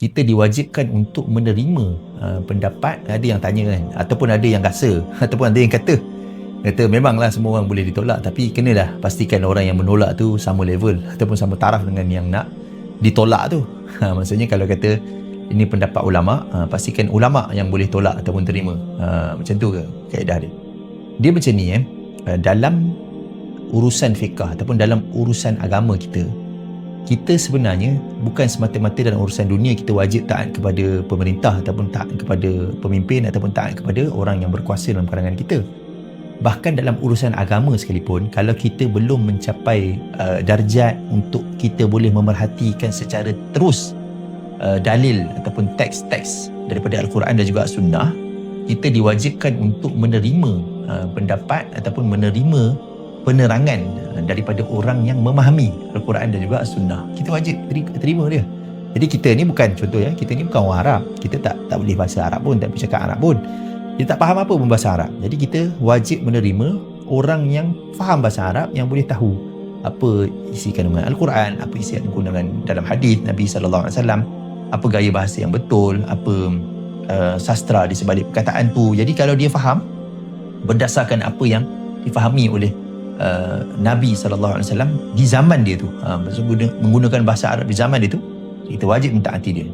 kita diwajibkan untuk menerima pendapat. Ada yang tanya kan, ataupun ada yang rasa, ataupun ada yang kata memanglah semua orang boleh ditolak, tapi kenalah pastikan orang yang menolak tu sama level ataupun sama taraf dengan yang nak ditolak tu. Maksudnya kalau kata ini pendapat ulama, pastikan ulama yang boleh tolak ataupun terima. Macam tu ke kaedah dia? Dia macam ni dalam urusan fiqh ataupun dalam urusan agama kita sebenarnya bukan semata-mata dalam urusan dunia kita wajib taat kepada pemerintah ataupun taat kepada pemimpin ataupun taat kepada orang yang berkuasa dalam kalangan kita. Bahkan dalam urusan agama sekalipun, kalau kita belum mencapai darjat untuk kita boleh memerhatikan secara terus dalil ataupun teks-teks daripada Al-Quran dan juga Sunnah, kita diwajibkan untuk menerima pendapat ataupun menerima penerangan daripada orang yang memahami Al-Quran dan juga Sunnah. Kita wajib terima dia. Jadi kita ni bukan, contoh kita ni bukan orang Arab. Kita tak boleh bahasa Arab pun, tak boleh cakap Arab pun. Kita tak faham apa pun bahasa Arab. Jadi kita wajib menerima orang yang faham bahasa Arab, yang boleh tahu apa isi kandungan Al-Quran, apa isi kandungan dalam hadis Nabi SAW, apa gaya bahasa yang betul, apa sastra di sebalik perkataan tu. Jadi kalau dia faham berdasarkan apa yang difahami oleh Nabi SAW di zaman dia tu, menggunakan bahasa Arab di zaman dia tu, kita wajib mentaati dia.